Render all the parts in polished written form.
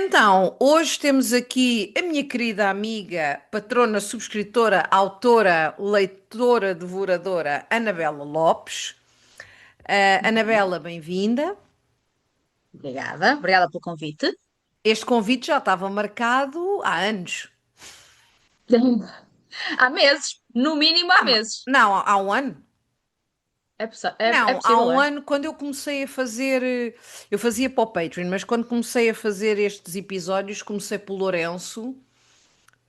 Então, hoje temos aqui a minha querida amiga, patrona, subscritora, autora, leitora, devoradora, Anabela Lopes. Uhum. Anabela, bem-vinda. Obrigada pelo convite. Este convite já estava marcado há anos. Há meses, no mínimo há meses. Não, há um ano. É Não, há possível, um é? ano, quando eu comecei a fazer. Eu fazia para o Patreon, mas quando comecei a fazer estes episódios, comecei pelo Lourenço.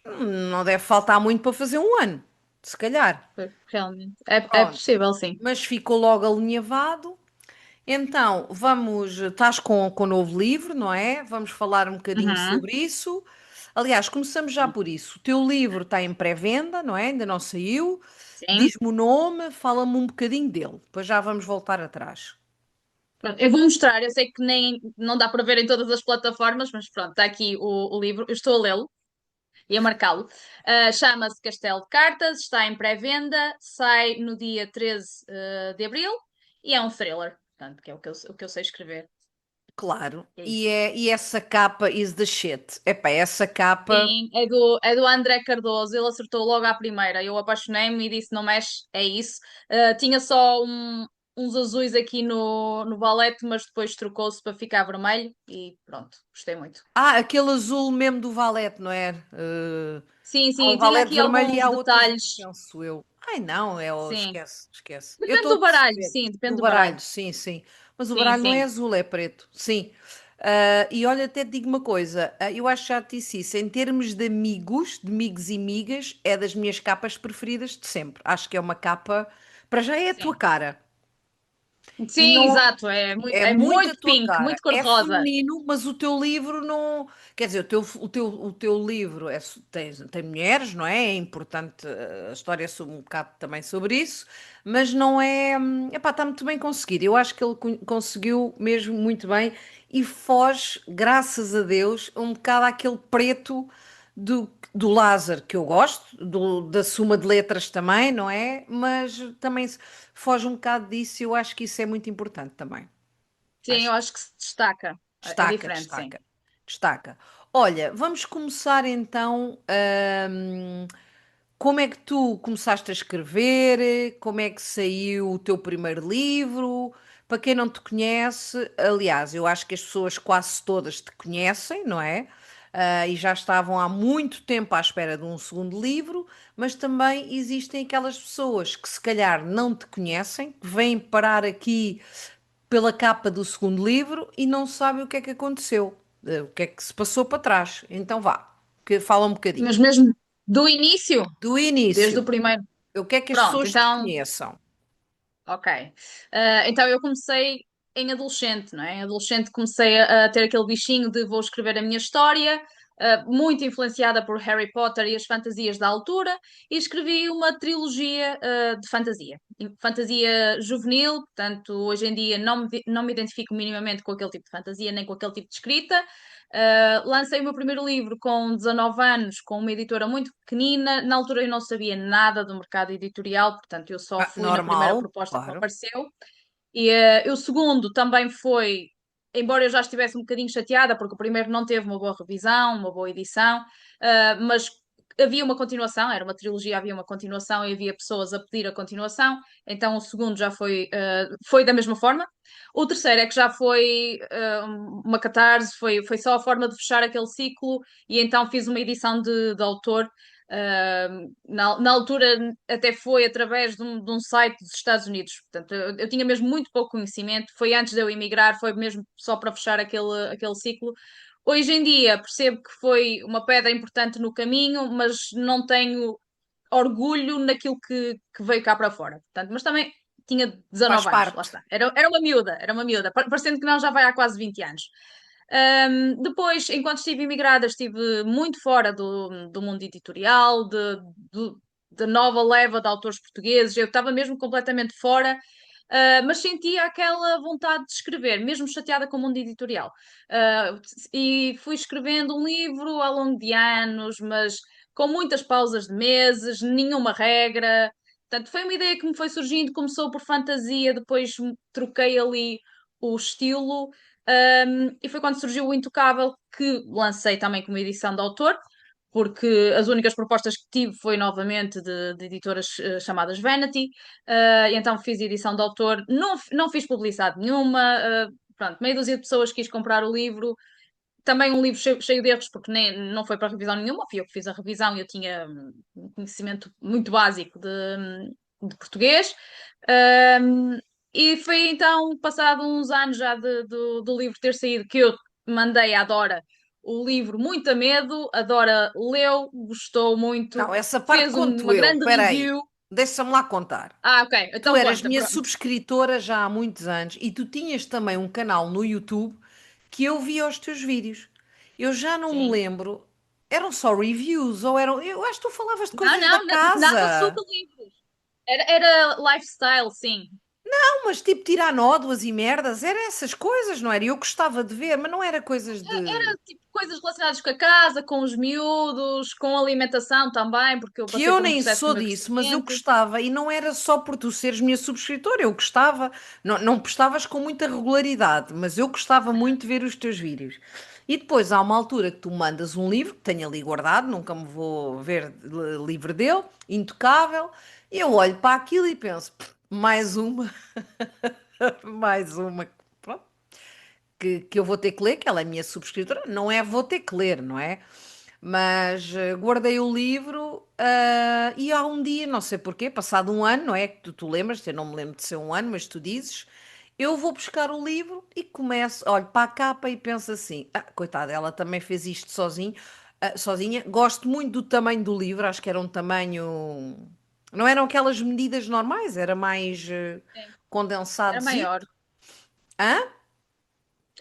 Não deve faltar muito para fazer um ano, se calhar. Realmente. É Pronto. possível, sim. Mas ficou logo alinhavado. Então, estás com o novo livro, não é? Vamos falar um bocadinho Uhum. sobre isso. Aliás, começamos já por isso. O teu livro está em pré-venda, não é? Ainda não saiu. Sim. Diz-me o nome, fala-me um bocadinho dele. Depois já vamos voltar atrás. Pronto, eu vou mostrar, eu sei que nem não dá para ver em todas as plataformas, mas pronto, está aqui o livro, eu estou a lê-lo e a marcá-lo. Chama-se Castelo de Cartas, está em pré-venda, sai no dia 13 de abril e é um thriller, portanto, que é o que eu sei escrever. Claro. É E, isso. é, e essa capa is the shit. Epá, essa capa. Sim, é do André Cardoso, ele acertou logo à primeira. Eu apaixonei-me e disse: não mexe, é isso. Tinha só uns azuis aqui no valete, mas depois trocou-se para ficar vermelho e pronto, gostei muito. Aquele azul mesmo do valete, não é? Sim, Há um sim, tinha valete aqui vermelho e alguns há outro azul, detalhes. penso eu. Ai não, Sim, esquece, esquece. Eu depende estou a do baralho, perceber. sim, Do depende do baralho. baralho, sim, sim. Mas o Sim, baralho não é sim, azul, é preto. Sim. E olha, até te digo uma coisa. Eu acho que já te disse isso. Em termos de amigos e migas, é das minhas capas preferidas de sempre. Acho que é uma capa. Para já é a tua sim. cara. E Sim, não, exato, é muito, é é muito a muito tua pink, cara. muito É cor-de-rosa. feminino, mas o teu livro não. Quer dizer, o teu livro tem mulheres, não é? É importante, a história é um bocado também sobre isso, mas não é. Epá, está muito bem conseguido. Eu acho que ele conseguiu mesmo muito bem e foge, graças a Deus, um bocado àquele preto do Lázaro, que eu gosto, da Suma de Letras também, não é? Mas também foge um bocado disso e eu acho que isso é muito importante também. Sim, Acho eu que acho que se destaca. É destaca, diferente, sim. destaca, destaca. Olha, vamos começar então. Como é que tu começaste a escrever? Como é que saiu o teu primeiro livro? Para quem não te conhece, aliás, eu acho que as pessoas quase todas te conhecem, não é? E já estavam há muito tempo à espera de um segundo livro, mas também existem aquelas pessoas que se calhar não te conhecem, que vêm parar aqui pela capa do segundo livro e não sabem o que é que aconteceu, o que é que se passou para trás. Então vá, que fala um bocadinho. Mas mesmo do início, Do desde o início, primeiro. o que é que as Pronto, pessoas te então, conheçam? ok. Então eu comecei em adolescente, não é? Em adolescente comecei a ter aquele bichinho de vou escrever a minha história, muito influenciada por Harry Potter e as fantasias da altura, e escrevi uma trilogia, de fantasia. Fantasia juvenil, portanto, hoje em dia não me identifico minimamente com aquele tipo de fantasia, nem com aquele tipo de escrita. Lancei o meu primeiro livro com 19 anos, com uma editora muito pequenina. Na altura eu não sabia nada do mercado editorial, portanto eu só fui na primeira Normal, proposta que me claro. apareceu. E o segundo também foi, embora eu já estivesse um bocadinho chateada, porque o primeiro não teve uma boa revisão, uma boa edição, mas havia uma continuação, era uma trilogia, havia uma continuação e havia pessoas a pedir a continuação, então o segundo já foi da mesma forma. O terceiro é que já foi uma catarse, foi só a forma de fechar aquele ciclo, e então fiz uma edição de autor. Na altura até foi através de um site dos Estados Unidos, portanto eu tinha mesmo muito pouco conhecimento, foi antes de eu emigrar, foi mesmo só para fechar aquele ciclo. Hoje em dia percebo que foi uma pedra importante no caminho, mas não tenho orgulho naquilo que veio cá para fora. Portanto, mas também tinha Faz 19 anos, lá parte. está. Era uma miúda, parecendo que não, já vai há quase 20 anos. Depois, enquanto estive imigrada, estive muito fora do mundo editorial, da nova leva de autores portugueses, eu estava mesmo completamente fora. Mas sentia aquela vontade de escrever, mesmo chateada com o mundo editorial. E fui escrevendo um livro ao longo de anos, mas com muitas pausas de meses, nenhuma regra. Portanto, foi uma ideia que me foi surgindo, começou por fantasia, depois troquei ali o estilo. E foi quando surgiu o Intocável que lancei também como edição de autor, porque as únicas propostas que tive foi novamente de editoras chamadas Vanity, e então fiz edição de autor, não fiz publicidade nenhuma, pronto, meia dúzia de pessoas quis comprar o livro, também um livro cheio de erros, porque nem, não foi para revisão nenhuma, fui eu que fiz a revisão e eu tinha um conhecimento muito básico de português. Um, e foi então, passado uns anos já do livro ter saído, que eu mandei à Dora o livro muito a medo. A Dora leu, gostou muito, Não, essa parte fez conto uma eu. grande Espera aí. review. Deixa-me lá contar. Ah, ok, Tu então eras conta, minha pronto. subscritora já há muitos anos e tu tinhas também um canal no YouTube que eu via os teus vídeos. Eu já não me Sim. lembro. Eram só reviews ou eram. Eu acho que tu falavas de Não, coisas da não, nada casa. sobre livros. Era lifestyle, sim. Não, mas tipo tirar nódoas e merdas, era essas coisas, não era? Eu gostava de ver, mas não era coisas de. Era tipo coisas relacionadas com a casa, com os miúdos, com a alimentação também, porque eu Que passei eu por um nem processo de sou disso, mas eu emagrecimento. gostava, e não era só por tu seres minha subscritora, eu gostava, não, não postavas com muita regularidade, mas eu gostava muito de ver os teus vídeos. E depois há uma altura que tu mandas um livro, que tenho ali guardado, nunca me vou ver livre dele, intocável, e eu olho para aquilo e penso, "Pff, mais uma, mais uma, pronto, que eu vou ter que ler, que ela é minha subscritora, não é vou ter que ler, não é? Mas guardei o livro e há um dia, não sei porquê, passado um ano, não é que tu lembras, eu não me lembro de ser um ano, mas tu dizes, eu vou buscar o livro e começo, olho para a capa e penso assim, coitada, ela também fez isto sozinha. Gosto muito do tamanho do livro, acho que era um tamanho, não eram aquelas medidas normais, era mais Sim, era maior. condensadozito. Hã?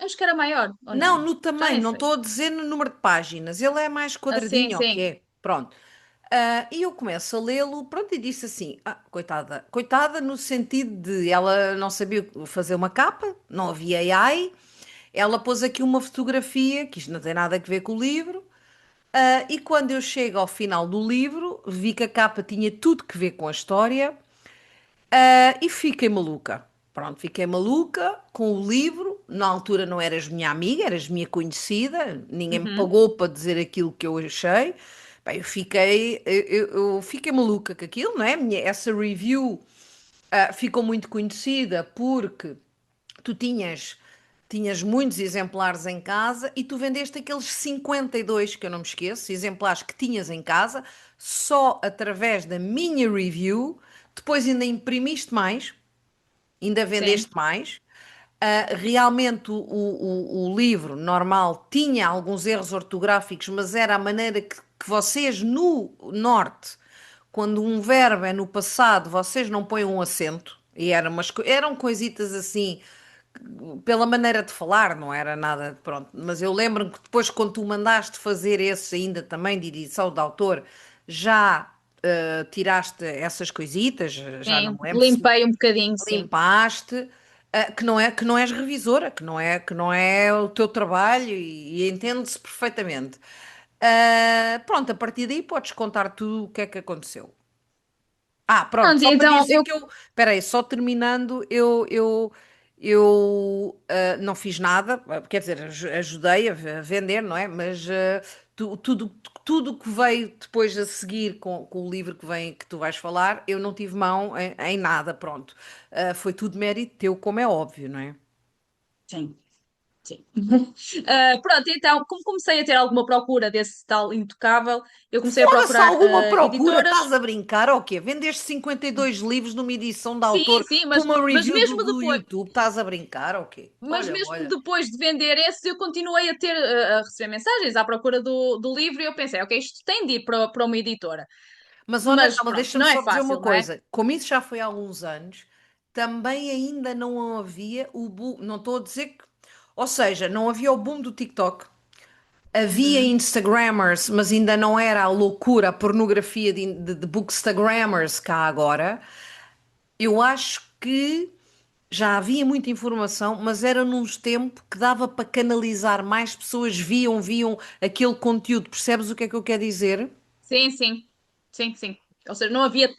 Acho que era maior, ou Não, não? no Já tamanho, nem não sei. estou a dizer no número de páginas. Ele é mais Ah, sim, quadradinho, sim. ok? Pronto. E eu começo a lê-lo, pronto, e disse assim: coitada, coitada, no sentido de ela não sabia fazer uma capa, não havia AI, ela pôs aqui uma fotografia, que isto não tem nada a ver com o livro, e quando eu chego ao final do livro, vi que a capa tinha tudo que ver com a história. E fiquei maluca. Pronto, fiquei maluca com o livro. Na altura não eras minha amiga, eras minha conhecida. Ninguém me Uhum. pagou para dizer aquilo que eu achei. Bem, eu fiquei maluca com aquilo, não é? Essa review ficou muito conhecida porque tu tinhas muitos exemplares em casa e tu vendeste aqueles 52 que eu não me esqueço, exemplares que tinhas em casa, só através da minha review. Depois ainda imprimiste mais, ainda Sim. vendeste mais. Realmente o livro normal tinha alguns erros ortográficos, mas era a maneira que vocês no norte, quando um verbo é no passado, vocês não põem um acento. E eram coisitas assim, pela maneira de falar, não era nada, pronto. Mas eu lembro-me que depois, quando tu mandaste fazer esse ainda também de edição de autor, já tiraste essas coisitas, já não Sim, me lembro se limpei um bocadinho, sim. limpaste, que não és revisora, que não é o teu trabalho e entende-se perfeitamente. Pronto, a partir daí podes contar tudo o que é que aconteceu. Pronto, Pronto, só para então dizer que eu. Espera aí, só terminando, eu não fiz nada, quer dizer, ajudei a vender, não é? Mas tudo que veio depois a seguir com o livro que vem, que tu vais falar, eu não tive mão em nada, pronto. Foi tudo mérito teu, como é óbvio, não é? sim. Sim. Pronto, então, como comecei a ter alguma procura desse tal intocável, eu comecei a Fora-se procurar alguma procura, editoras. estás a brincar ou quê? Vendeste 52 livros numa edição de Sim, autor sim, para mas, uma mas review mesmo do depois, YouTube, estás a brincar ou quê? mas Olha, mesmo olha. depois de vender esses, eu continuei a ter a receber mensagens à procura do livro e eu pensei, ok, isto tem de ir para uma editora. Mas olha, Mas calma, pronto, deixa-me não é só dizer uma fácil, não é? coisa. Como isso já foi há alguns anos, também ainda não havia o boom. Não estou a dizer que. Ou seja, não havia o boom do TikTok. Havia Uhum. Instagrammers, mas ainda não era a loucura, a pornografia de bookstagrammers cá agora. Eu acho que já havia muita informação, mas era num tempo que dava para canalizar, mais pessoas viam aquele conteúdo. Percebes o que é que eu quero dizer? Sim, sim, sim, sim. Ou seja, não havia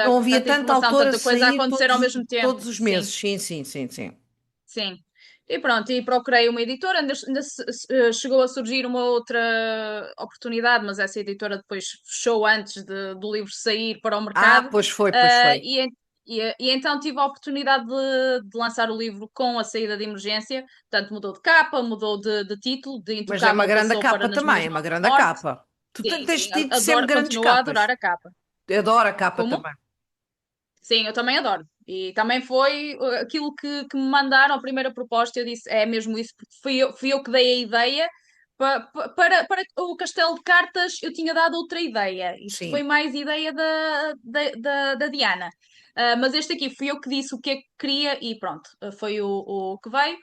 Não havia tanta tanto informação, autor a tanta coisa a sair acontecer ao mesmo tempo. todos os Sim, meses. Sim, sim, sim, sim. sim. E pronto, e procurei uma editora, chegou a surgir uma outra oportunidade, mas essa editora depois fechou antes do livro sair para o Ah, mercado. pois foi, pois Ah, foi. e então tive a oportunidade de lançar o livro com a saída de emergência, portanto mudou de capa, mudou de título, de Mas é uma Intocável grande passou para capa Nas também, Minhas é uma Mãos a grande Morte. capa. Tu Sim, tens sim, tido sempre adoro, grandes continuo a adorar capas. a capa. Eu adoro a capa Como? também. Sim, eu também adoro. E também foi aquilo que me mandaram, a primeira proposta, eu disse, é mesmo isso, porque fui eu que dei a ideia. Para o Castelo de Cartas, eu tinha dado outra ideia. Isto foi Sim. mais ideia da Diana. Mas este aqui fui eu que disse o que é que queria e pronto, foi o que veio.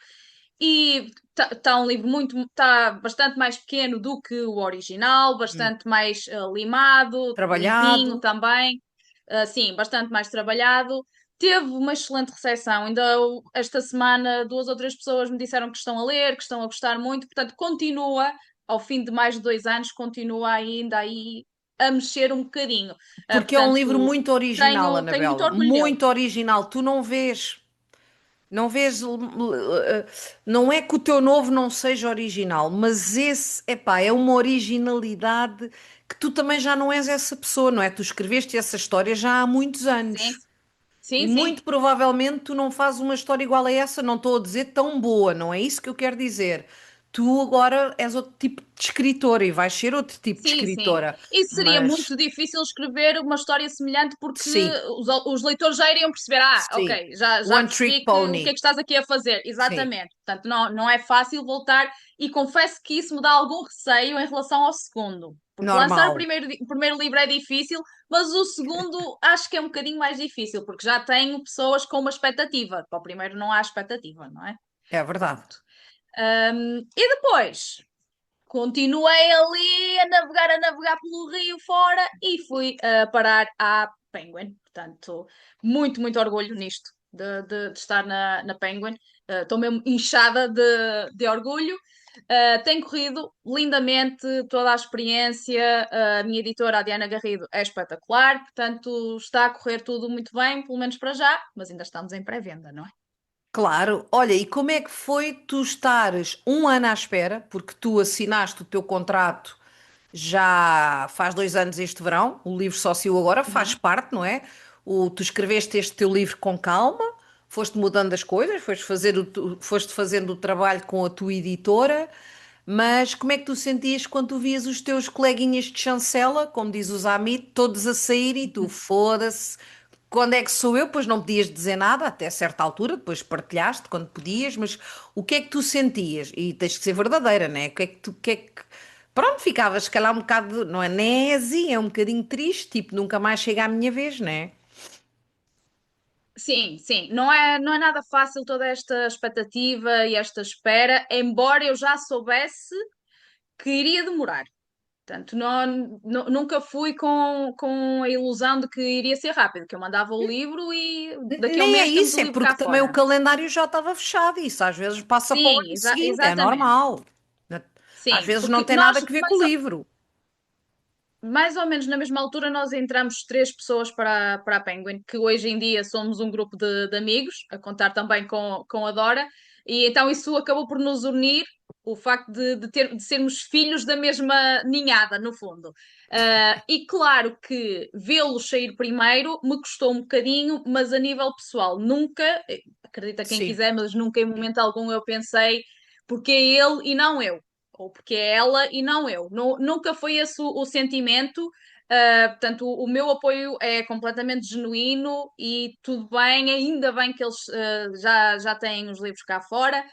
E está um livro está bastante mais pequeno do que o original, Hum. bastante mais limado, limpinho Trabalhado. também. Sim, bastante mais trabalhado. Teve uma excelente recepção. Ainda esta semana, duas ou três pessoas me disseram que estão a ler, que estão a gostar muito. Portanto, continua, ao fim de mais de 2 anos, continua ainda aí a mexer um bocadinho. Porque é um livro Portanto, muito original, tenho muito Anabela. orgulho dele. Muito original. Tu não vês. Não vês, não é que o teu novo não seja original, mas esse, epá, é uma originalidade que tu também já não és essa pessoa, não é? Tu escreveste essa história já há muitos Sim, anos e sim, muito sim. provavelmente tu não fazes uma história igual a essa, não estou a dizer tão boa, não é isso que eu quero dizer. Tu agora és outro tipo de escritora e vais ser outro tipo de Sim, sim. escritora, E seria mas muito difícil escrever uma história semelhante porque sim, os leitores já iriam perceber, sim. ok, já One Trick percebi que o que é Pony, que estás aqui a fazer. sim, Exatamente. Portanto, não é fácil voltar e confesso que isso me dá algum receio em relação ao segundo. Porque lançar normal. o primeiro livro é difícil, mas o segundo acho que é um bocadinho mais difícil, porque já tenho pessoas com uma expectativa. Para o primeiro não há expectativa, não é? É verdade. Pronto. E depois? Continuei ali a navegar pelo rio fora e fui parar à Penguin. Portanto, muito, muito orgulho nisto, de estar na Penguin. Estou mesmo inchada de orgulho. Tem corrido lindamente toda a experiência. A minha editora, a Diana Garrido, é espetacular. Portanto, está a correr tudo muito bem, pelo menos para já, mas ainda estamos em pré-venda, não é? Claro, olha, e como é que foi tu estares um ano à espera, porque tu assinaste o teu contrato já faz 2 anos este verão, o livro só saiu agora, faz Uhum. parte, não é? Tu escreveste este teu livro com calma, foste mudando as coisas, foste fazendo o trabalho com a tua editora, mas como é que tu sentias quando tu vias os teus coleguinhas de chancela, como diz os Amit, todos a sair e tu, foda-se, quando é que sou eu? Pois não podias dizer nada até certa altura, depois partilhaste quando podias, mas o que é que tu sentias? E tens que ser verdadeira, né? O que é que tu, o que é que... Pronto, ficavas se calhar um bocado, não é nem assim, é um bocadinho triste, tipo, nunca mais chega a minha vez, né? Sim, sim, não é nada fácil toda esta expectativa e esta espera, embora eu já soubesse que iria demorar. Portanto, nunca fui com a ilusão de que iria ser rápido, que eu mandava o livro e daqui a um Nem é mês temos o isso, é livro porque cá também o fora. calendário já estava fechado, isso às vezes passa para o Sim, ano seguinte, é exatamente. normal. Às Sim, vezes não porque tem nada a ver com o livro. mais ou menos na mesma altura nós entramos três pessoas para a Penguin, que hoje em dia somos um grupo de amigos, a contar também com a Dora, e então isso acabou por nos unir, o facto de sermos filhos da mesma ninhada, no fundo. E claro que vê-lo sair primeiro me custou um bocadinho, mas a nível pessoal, nunca, acredita quem Sim. quiser, mas nunca em momento algum eu pensei porque é ele e não eu ou porque é ela e não eu. Nunca foi esse o sentimento. Portanto, o meu apoio é completamente genuíno e tudo bem, ainda bem que eles já têm os livros cá fora,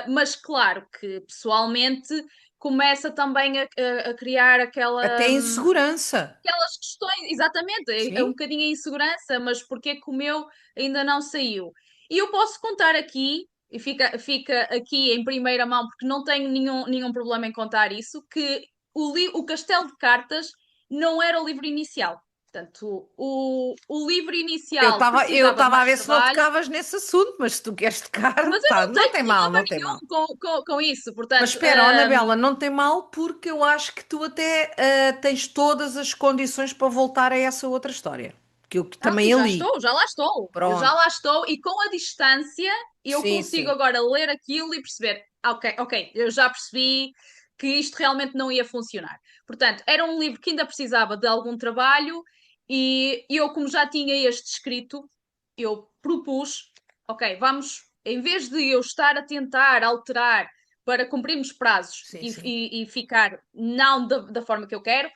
mas claro que pessoalmente começa também a criar Até insegurança. aquelas questões, exatamente, é um Sim. bocadinho a insegurança, mas porque é que o meu ainda não saiu? E eu posso contar aqui, e fica aqui em primeira mão, porque não tenho nenhum problema em contar isso, que o Castelo de Cartas não era o livro inicial. Portanto, o livro inicial Eu precisava de estava a mais ver se não trabalho, tocavas nesse assunto, mas se tu queres tocar, mas eu tá, não não tenho tem mal, problema não tem mal. nenhum com isso. Mas Portanto, espera, ó, Anabela, não tem mal porque eu acho que tu até tens todas as condições para voltar a essa outra história. que eu Ah, também já ali. estou, já lá estou. Eu já Pronto. lá estou e com a distância eu Sim, consigo sim. agora ler aquilo e perceber, ok, ok, eu já percebi que isto realmente não ia funcionar. Portanto, era um livro que ainda precisava de algum trabalho e eu, como já tinha este escrito, eu propus, ok, vamos, em vez de eu estar a tentar alterar para cumprirmos prazos Sim, sim. e ficar não da forma que eu quero,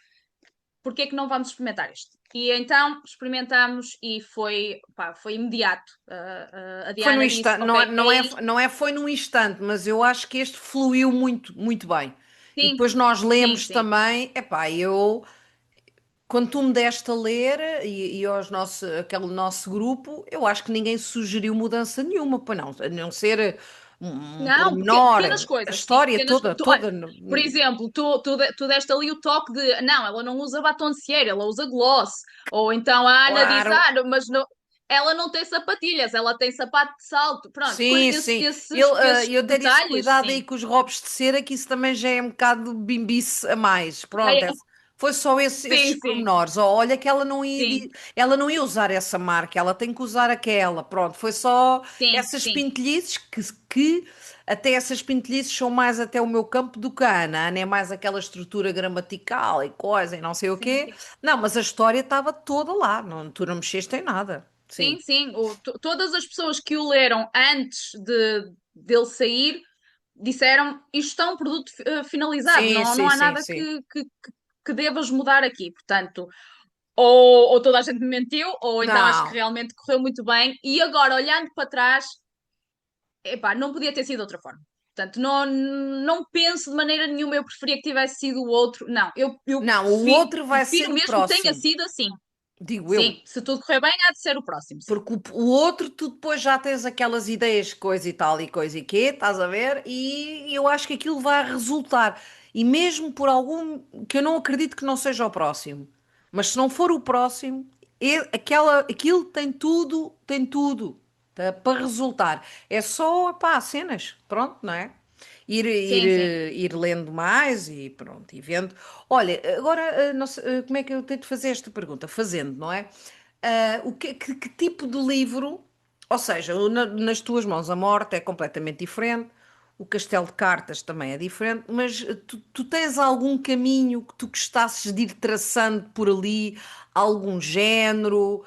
porque é que não vamos experimentar isto? E então experimentámos e foi, pá, foi imediato. A Foi num Diana disse: instante, Ok, é isto. não é foi num instante, mas eu acho que este fluiu muito, muito bem. E Sim, depois nós sim, lemos sim. também, epá, eu, quando tu me deste a ler e aos nosso, aquele nosso grupo, eu acho que ninguém sugeriu mudança nenhuma, pois não, a não ser um Não, pormenor, pequenas a coisas, sim, história pequenas toda, coisas. Olha, toda. por exemplo, tu deste ali o toque de não, ela não usa batom de cera, ela usa gloss. Ou então a Ana diz: Claro, mas não, ela não tem sapatilhas, ela tem sapato de salto. Pronto, sim, sim. esses Eu até disse detalhes, cuidado aí sim. com os golpes de cera, que isso também já é um bocado bimbice a mais. Pronto, foi só esses Sim, sim, pormenores. Oh, olha que ela não ia, sim, ela não ia usar essa marca, ela tem que usar aquela. Pronto, foi só sim, essas sim, pintelhices que até essas pintelhices são mais até o meu campo do que a Ana. A Ana é mais aquela estrutura gramatical e coisa e não sei o sim, quê. sim. Não, mas a história estava toda lá, não, tu não mexeste em nada. Sim. Sim, sim. Todas as pessoas que o leram antes dele sair disseram isto é um produto finalizado, Sim, não, sim, não há sim, nada sim. que devas mudar aqui. Portanto, ou toda a gente me mentiu, ou então acho que Não. realmente correu muito bem. E agora, olhando para trás, epá, não podia ter sido de outra forma. Portanto, não penso de maneira nenhuma, eu preferia que tivesse sido o outro. Não, eu Não, o outro vai ser prefiro o mesmo que tenha próximo, sido assim. digo eu. Sim, se tudo correr bem, há de ser o próximo, sim. Porque o outro, tu depois já tens aquelas ideias, coisa e tal e coisa e quê, estás a ver? E eu acho que aquilo vai resultar. E mesmo por algum, que eu não acredito que não seja o próximo, mas se não for o próximo, aquilo tem tudo tá, para resultar. É só, pá, cenas, pronto, não é? Sim, sim. Ir lendo mais e pronto, e vendo. Olha, agora, não sei, como é que eu tenho de fazer esta pergunta? Fazendo, não é? Que tipo de livro, ou seja, nas tuas mãos a morte é completamente diferente, o castelo de cartas também é diferente, mas tu tens algum caminho que tu gostasses de ir traçando por ali, algum género,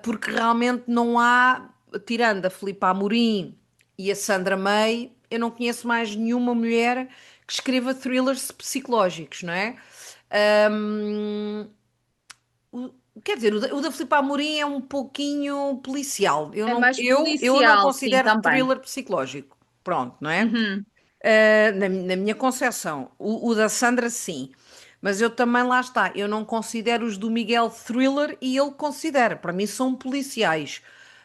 porque realmente não há, tirando a Filipa Amorim e a Sandra May, eu não conheço mais nenhuma mulher que escreva thrillers psicológicos, não é? Ahm, Quer dizer, o da Filipe Amorim é um pouquinho policial. É mais Eu não policial, sim, considero também. thriller psicológico. Pronto, não é? Uhum. Na minha concepção. O da Sandra, sim. Mas eu também, lá está, eu não considero os do Miguel thriller e ele considera. Para mim são policiais.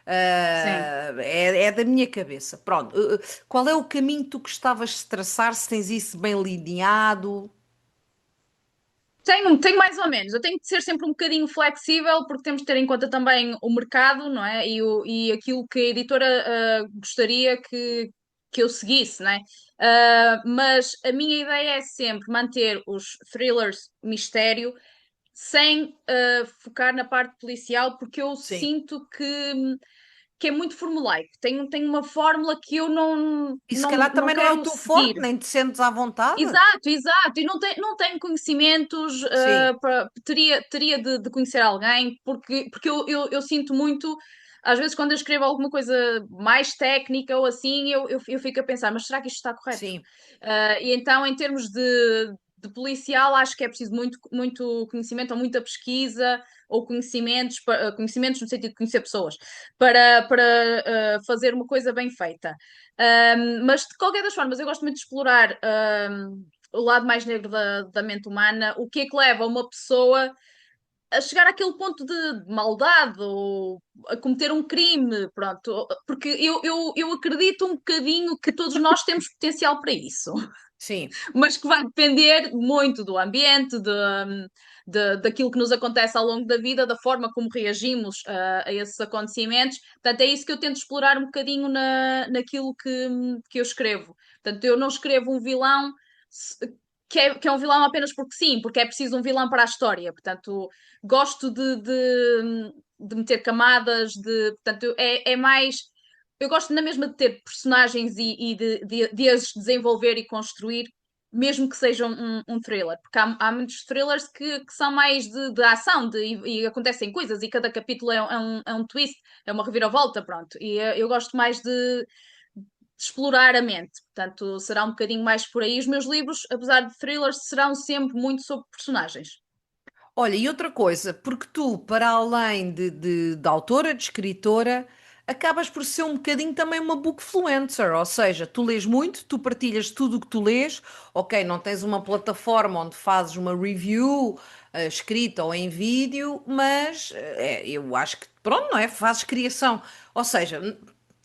Sim. É da minha cabeça. Pronto. Qual é o caminho que tu gostavas de traçar? Se tens isso bem lineado? Tenho mais ou menos. Eu tenho de ser sempre um bocadinho flexível, porque temos de ter em conta também o mercado, não é? E aquilo que a editora gostaria que eu seguisse, não é? Mas a minha ideia é sempre manter os thrillers mistério sem focar na parte policial, porque eu Sim. sinto que é muito formulaico. Tem uma fórmula que eu E se calhar não também não é o quero teu forte, seguir. nem te sentes à vontade? Exato, exato. E não tenho conhecimentos, Sim, teria de conhecer alguém, porque eu sinto muito, às vezes, quando eu escrevo alguma coisa mais técnica ou assim, eu fico a pensar, mas será que isto está correto? sim. E então, em termos de policial, acho que é preciso muito conhecimento ou muita pesquisa ou conhecimentos, conhecimentos no sentido de conhecer pessoas, para fazer uma coisa bem feita. Mas de qualquer das formas, eu gosto muito de explorar o lado mais negro da mente humana, o que é que leva uma pessoa a chegar àquele ponto de maldade ou a cometer um crime, pronto, porque eu acredito um bocadinho que todos nós temos potencial para isso, Sim, mas que vai depender muito do ambiente, daquilo que nos acontece ao longo da vida, da forma como reagimos a esses acontecimentos. Portanto, é isso que eu tento explorar um bocadinho naquilo que eu escrevo. Portanto, eu não escrevo um vilão que é um vilão apenas porque sim, porque é preciso um vilão para a história. Portanto, gosto de meter camadas, portanto, é mais. Eu gosto na mesma de ter personagens e de as desenvolver e construir, mesmo que sejam um thriller, porque há muitos thrillers que são mais de ação e acontecem coisas e cada capítulo é um twist, é uma reviravolta, pronto. E eu gosto mais de explorar a mente, portanto, será um bocadinho mais por aí. Os meus livros, apesar de thrillers, serão sempre muito sobre personagens. Olha, e outra coisa, porque tu, para além de autora, de escritora, acabas por ser um bocadinho também uma bookfluencer, ou seja, tu lês muito, tu partilhas tudo o que tu lês, ok, não tens uma plataforma onde fazes uma review, escrita ou em vídeo, mas eu acho que, pronto, não é? Fazes criação, ou seja,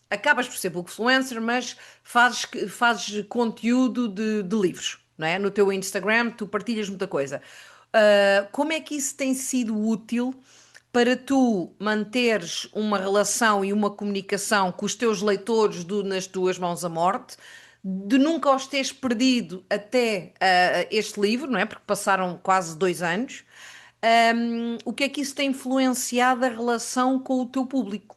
acabas por ser bookfluencer, mas fazes conteúdo de livros, não é? No teu Instagram, tu partilhas muita coisa. Como é que isso tem sido útil para tu manteres uma relação e uma comunicação com os teus leitores nas tuas mãos à morte, de nunca os teres perdido até este livro, não é? Porque passaram quase 2 anos. O que é que isso tem influenciado a relação com o teu público?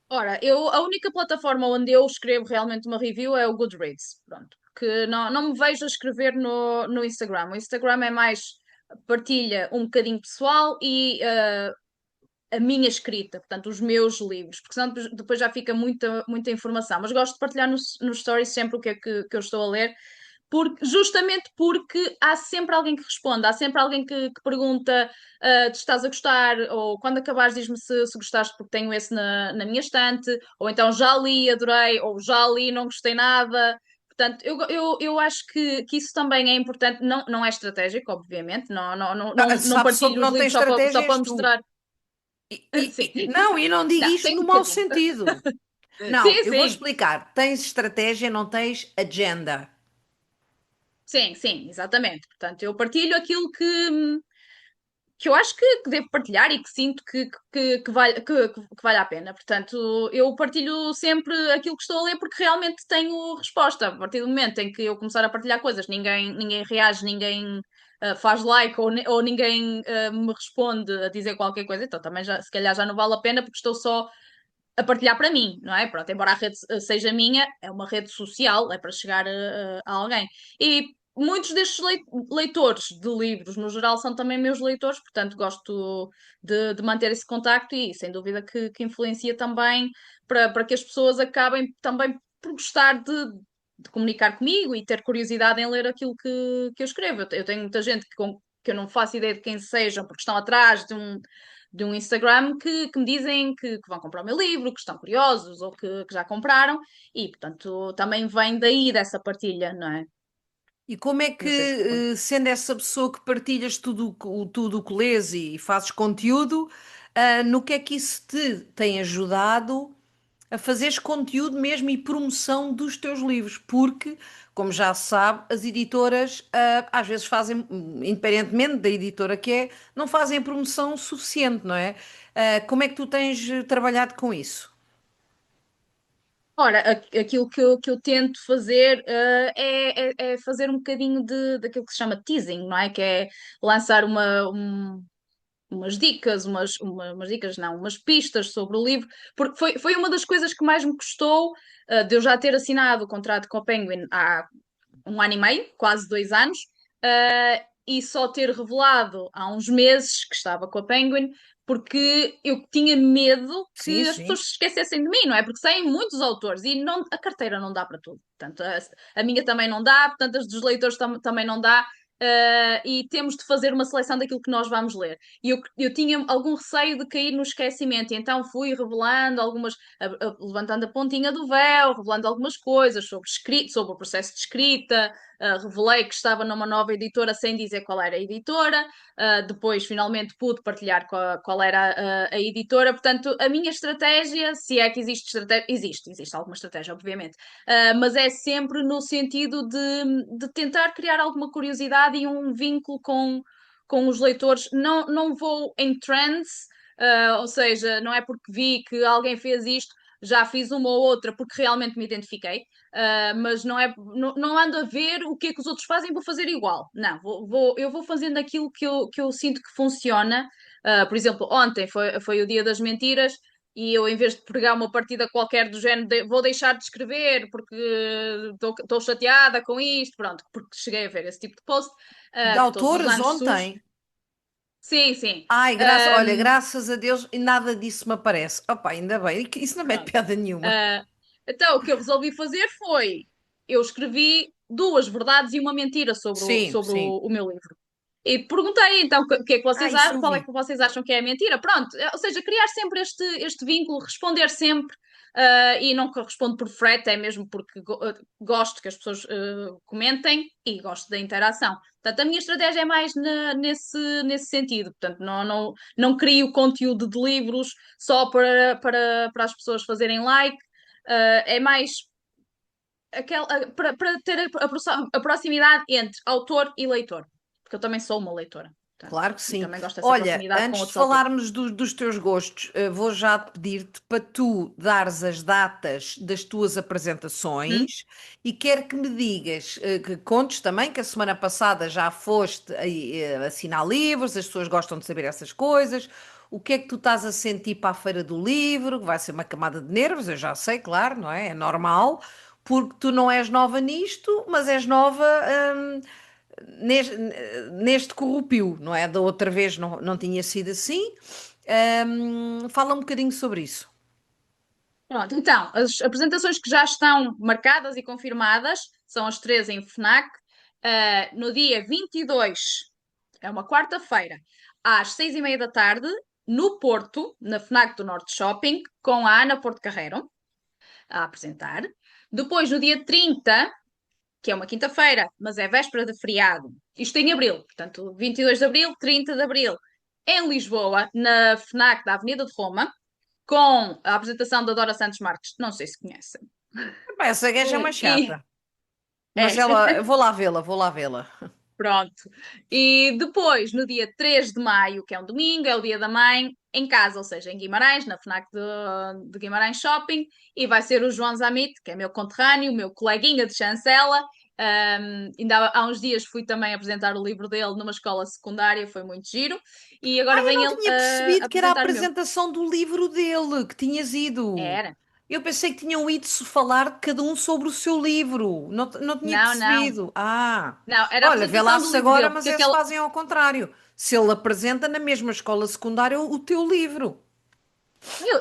Ora, a única plataforma onde eu escrevo realmente uma review é o Goodreads, pronto, porque não me vejo a escrever no Instagram. O Instagram é mais partilha um bocadinho pessoal e a minha escrita, portanto, os meus livros, porque senão depois já fica muita informação. Mas gosto de partilhar nos stories sempre o que é que eu estou a ler, justamente porque há sempre alguém que responde, há sempre alguém que pergunta se estás a gostar, ou quando acabares diz-me se gostaste porque tenho esse na minha estante, ou então já li, adorei, ou já li, não gostei nada. Portanto, eu acho que isso também é importante, não é estratégico, obviamente, não Sabe, pessoa que partilho os não tem livros só estratégia para és tu. mostrar. Sim. Não, e não digo Não, isto tem no um mau bocadinho. sentido. Não, Sim, eu vou sim. explicar. Tens estratégia, não tens agenda. Sim, sim, exatamente. Portanto, eu partilho aquilo que eu acho que devo partilhar e que sinto que vale a pena. Portanto, eu partilho sempre aquilo que estou a ler porque realmente tenho resposta. A partir do momento em que eu começar a partilhar coisas, ninguém reage, ninguém faz like ou ninguém me responde a dizer qualquer coisa, então também se calhar já não vale a pena porque estou só a partilhar para mim, não é? Pronto, embora a rede seja minha, é uma rede social, é para chegar a alguém. E muitos destes leitores de livros, no geral, são também meus leitores, portanto, gosto de manter esse contacto e, sem dúvida, que influencia também para que as pessoas acabem também por gostar de comunicar comigo e ter curiosidade em ler aquilo que eu escrevo. Eu tenho muita gente que eu não faço ideia de quem sejam, porque estão atrás de um Instagram que me dizem que vão comprar o meu livro, que estão curiosos ou que já compraram, e portanto também vem daí dessa partilha, não é? E como é que, Não sei se respondo. sendo essa pessoa que partilhas tudo o que lês e fazes conteúdo, no que é que isso te tem ajudado a fazeres conteúdo mesmo e promoção dos teus livros? Porque, como já se sabe, as editoras, às vezes fazem, independentemente da editora que é, não fazem a promoção suficiente, não é? Como é que tu tens trabalhado com isso? Ora, aquilo que eu tento fazer é fazer um bocadinho daquilo que se chama teasing, não é? Que é lançar umas dicas, umas dicas, não, umas pistas sobre o livro, porque foi uma das coisas que mais me custou de eu já ter assinado o contrato com a Penguin há 1 ano e meio, quase 2 anos, e só ter revelado há uns meses que estava com a Penguin, porque eu tinha medo Sim, que as sim. pessoas se esquecessem de mim, não é? Porque saem muitos autores e a carteira não dá para tudo. Portanto, a minha também não dá, portanto, as dos leitores também não dá. E temos de fazer uma seleção daquilo que nós vamos ler. E eu tinha algum receio de cair no esquecimento, e então fui revelando levantando a pontinha do véu, revelando algumas coisas sobre o processo de escrita, revelei que estava numa nova editora sem dizer qual era a editora, depois finalmente pude partilhar qual era a editora. Portanto, a minha estratégia, se é que existe estratégia, existe alguma estratégia, obviamente, mas é sempre no sentido de tentar criar alguma curiosidade e um vínculo com os leitores. Não vou em trends, ou seja, não é porque vi que alguém fez isto, já fiz uma ou outra porque realmente me identifiquei. Mas não ando a ver o que é que os outros fazem, vou fazer igual. Não, eu vou fazendo aquilo que eu sinto que funciona, Por exemplo, ontem foi o Dia das Mentiras e eu, em vez de pregar uma partida qualquer do género, vou deixar de escrever porque estou chateada com isto, pronto, porque cheguei a ver esse tipo de post, De que todos os autores anos surge. ontem. Sim, sim. Ai, olha, Um, graças a Deus, e nada disso me aparece. Opa, ainda bem, isso não mete Pronto. piada nenhuma. Uh, então, o que eu resolvi fazer foi: eu escrevi duas verdades e uma mentira sobre o, Sim, sobre sim. o, o meu livro. E perguntei então o que é que Ah, vocês isso acham, eu qual é vi. que vocês acham que é a mentira. Pronto, ou seja, criar sempre este vínculo, responder sempre, e não respondo por frete, é mesmo porque gosto que as pessoas comentem e gosto da interação. Portanto, a minha estratégia é mais nesse sentido. Portanto, não crio conteúdo de livros só para as pessoas fazerem like. É mais para ter a proximidade entre autor e leitor, porque eu também sou uma leitora, portanto, Claro que e sim. também gosto dessa Olha, proximidade com antes de outros autores. falarmos dos teus gostos, vou já pedir-te para tu dares as datas das tuas Hum? apresentações e quero que me digas, que contes também que a semana passada já foste assinar livros, as pessoas gostam de saber essas coisas. O que é que tu estás a sentir para a Feira do Livro? Vai ser uma camada de nervos, eu já sei, claro, não é? É normal, porque tu não és nova nisto, mas és nova. Neste, neste corrupio, não é? Da outra vez não tinha sido assim. Fala um bocadinho sobre isso. Pronto, então, as apresentações que já estão marcadas e confirmadas são as três em FNAC, no dia 22, é uma quarta-feira, às 6:30 da tarde, no Porto, na FNAC do Norte Shopping, com a Ana Porto Carreiro a apresentar. Depois, no dia 30, que é uma quinta-feira, mas é véspera de feriado. Isto em abril, portanto, 22 de abril, 30 de abril, em Lisboa, na FNAC da Avenida de Roma, com a apresentação da Dora Santos Marques. Não sei se conhecem. Epá, essa gaja é uma E chata, mas é, ela, eu vou lá vê-la, vou lá vê-la. pronto. E depois, no dia 3 de maio, que é um domingo, é o dia da mãe, em casa, ou seja, em Guimarães, na FNAC de Guimarães Shopping, e vai ser o João Zamit, que é meu conterrâneo, meu coleguinha de chancela. Ainda há uns dias fui também apresentar o livro dele numa escola secundária, foi muito giro, e agora Ah, eu vem não ele tinha percebido que era a apresentar o meu. apresentação do livro dele, que tinhas ido. Era. Eu pensei que tinham ido se falar de cada um sobre o seu livro. Não tinha Não, não. percebido. Ah, Não, era a olha, vê lá apresentação do se livro agora, dele, mas porque é se aquele. fazem ao contrário. Se ele apresenta na mesma escola secundária o teu livro.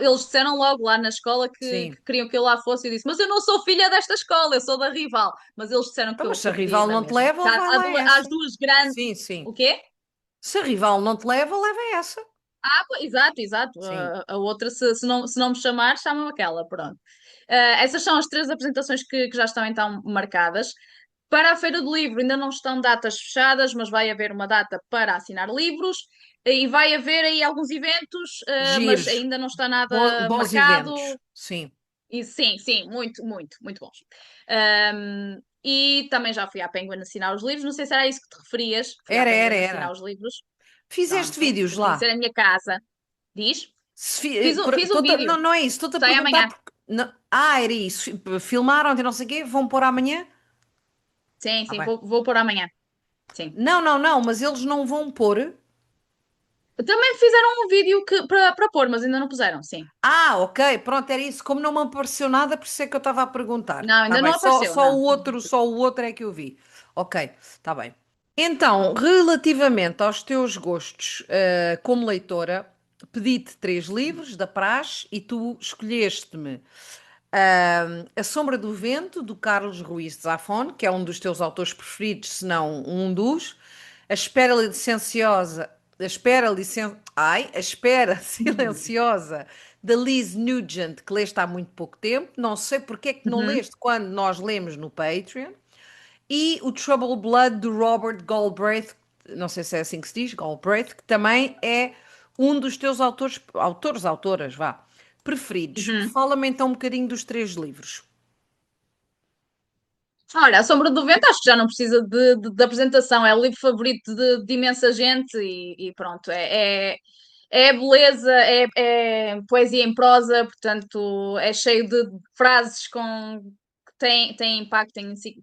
Eles disseram logo lá na escola que Sim. queriam que eu lá fosse. Eu disse, mas eu não sou filha desta escola, eu sou da rival. Mas eles disseram Então, que mas eu, se que a eu podia ir rival na não te mesma. leva, Porque vai lá a há as essa. duas grandes. Sim, sim. O quê? Se a rival não te leva, leva a essa. Exato, exato. Sim. A outra, se não me chamar, chama-me aquela. Pronto. Essas são as três apresentações que já estão então marcadas. Para a Feira do Livro ainda não estão datas fechadas, mas vai haver uma data para assinar livros e vai haver aí alguns eventos, mas Giros. ainda não está nada Bons marcado. eventos. Sim. E sim, sim, muito, muito, muito bons. E também já fui à Penguin assinar os livros. Não sei se era isso que te referias. Fui à Era, Penguin assinar era. os livros. Fizeste Pronto, vídeos fui conhecer lá. a minha casa. Diz? Fiz um Não, vídeo. não é isso. Estou-te a Sai perguntar amanhã. porque. Era isso. Filmaram e não sei o quê. Vão pôr amanhã? Sim, Ah, sim, bem. vou pôr amanhã. Sim. Não, mas eles não vão pôr. Também fizeram um vídeo para pôr, mas ainda não puseram. Sim. Ah, ok, pronto, era isso. Como não me apareceu nada, por isso é que eu estava a perguntar. Não, Está ainda bem, não apareceu, não. só o outro é que eu vi. Ok, está bem. Então, relativamente aos teus gostos, como leitora, pedi-te três livros da Praxe e tu escolheste-me A Sombra do Vento, do Carlos Ruiz de Zafón, que é um dos teus autores preferidos, se não um dos. A Espera Silenciosa, da Liz Nugent, que leste há muito pouco tempo. Não sei porque é que não Uhum. leste quando nós lemos no Patreon. E o Trouble Blood, do Robert Galbraith, não sei se é assim que se diz, Galbraith, que também é um dos teus autoras, vá, preferidos. Uhum. Fala-me então um bocadinho dos três livros. Olha, A Sombra do Vento acho que já não precisa de apresentação. É o livro favorito de imensa gente e pronto. É beleza, é poesia em prosa, portanto, é cheio de frases que têm impacto,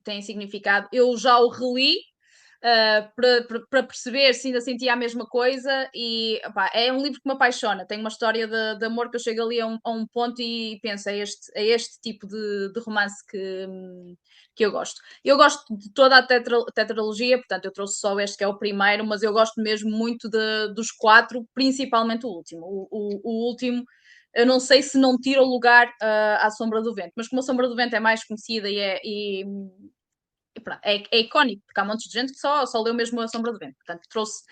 têm significado. Eu já o reli, para perceber se ainda sentia a mesma coisa. E opá, é um livro que me apaixona. Tem uma história de amor que eu chego ali a um ponto e penso: é este tipo de romance que eu gosto. Eu gosto de toda a tetralogia, portanto, eu trouxe só este que é o primeiro, mas eu gosto mesmo muito dos quatro, principalmente o último. O último. Eu não sei se não tira o lugar à Sombra do Vento, mas como a Sombra do Vento é mais conhecida e pronto, é icónico, porque há montes de gente que só leu mesmo A Sombra do Vento. Portanto, trouxe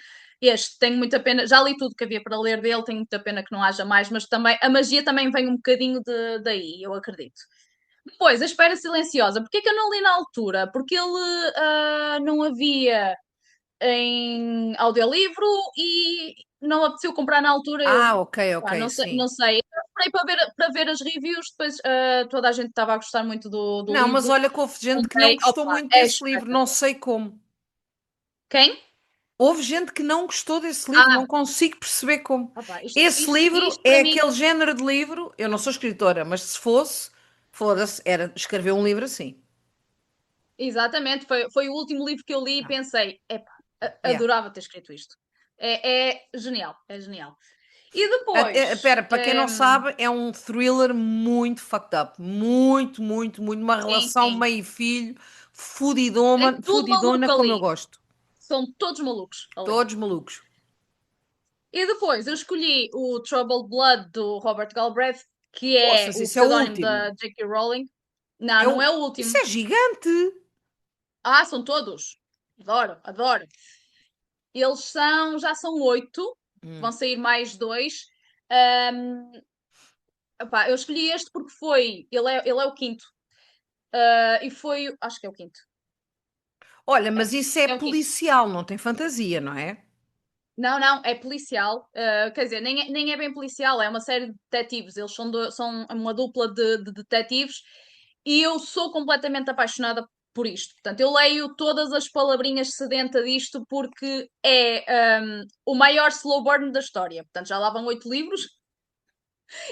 este. Tenho muita pena, já li tudo que havia para ler dele, tenho muita pena que não haja mais, mas também a magia também vem um bocadinho daí, eu acredito. Depois, A Espera Silenciosa. Porquê que eu não li na altura? Porque ele não havia em audiolivro e não apeteceu comprar na altura. Eu Ah, ok, ok, não sei, sim. não sei. Eu esperei para ver as reviews, depois toda a gente estava a gostar muito do Não, mas livro. olha que houve gente que não Comprei. gostou Opa, muito é desse livro, não espetacular. sei como. Quem? Houve gente que não gostou desse livro, Ah, não consigo perceber como. opa, Esse livro isto para é mim, aquele género de livro, eu não sou escritora, mas se fosse, foda-se, era escrever um livro assim. exatamente, foi o último livro que eu li e Não. pensei, epá, Yeah. adorava ter escrito isto. É genial, é genial. E depois, Espera, para quem não sabe, é um thriller muito fucked up. Muito, muito, muito. Uma sim, relação sim, meio-filho, é fudidona, tudo fudidona maluco como eu ali. gosto. São todos malucos ali. Todos malucos. E depois eu escolhi o Troubled Blood do Robert Galbraith, que é Poças, o isso é o pseudónimo último. da J.K. Rowling. Não, não é o Isso último. é gigante. Ah, são todos. Adoro, adoro. Já são 8, Hum. vão sair mais dois. Ahm, Epá, eu escolhi este porque ele é o quinto. E foi, acho que é o quinto. Olha, mas É, isso é é o quinto. policial, não tem fantasia, não é? Não, não, é policial. Quer dizer, nem é bem policial, é uma série de detetives. Eles são uma dupla de detetives e eu sou completamente apaixonada por isto. Portanto, eu leio todas as palavrinhas sedenta disto porque é o maior slow burn da história. Portanto, já lá vão 8 livros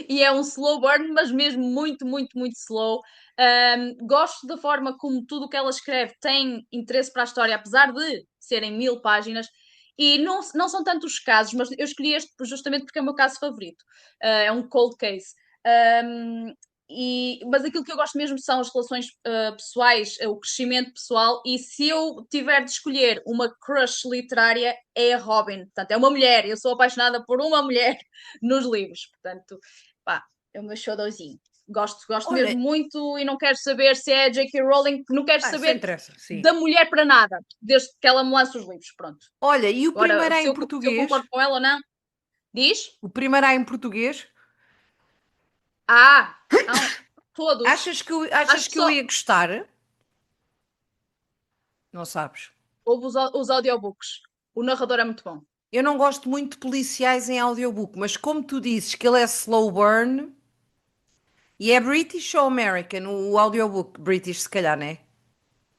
e é um slow burn, mas mesmo muito, muito, muito slow. Gosto da forma como tudo o que ela escreve tem interesse para a história, apesar de serem 1000 páginas. E não são tantos casos, mas eu escolhi este justamente porque é o meu caso favorito. É um cold case. Um, mas aquilo que eu gosto mesmo são as relações pessoais, o crescimento pessoal. E se eu tiver de escolher uma crush literária, é a Robin. Portanto, é uma mulher. Eu sou apaixonada por uma mulher nos livros. Portanto, pá, é o meu showzinho. Gosto Olha, mesmo muito e não quero saber se é J.K. Rowling, não quero isso saber interessa, sim. da mulher para nada, desde que ela me lance os livros. Pronto. Olha, e o Agora, primeiro é se em eu português? concordo com ela ou não, diz? O primeiro é em português? Ah, não, todos. Achas Acho que que eu só ia gostar? Não sabes. houve os audiobooks. O narrador é muito bom. Eu não gosto muito de policiais em audiobook, mas como tu dizes que ele é slow burn, e é British ou American, o audiobook British, se calhar, né?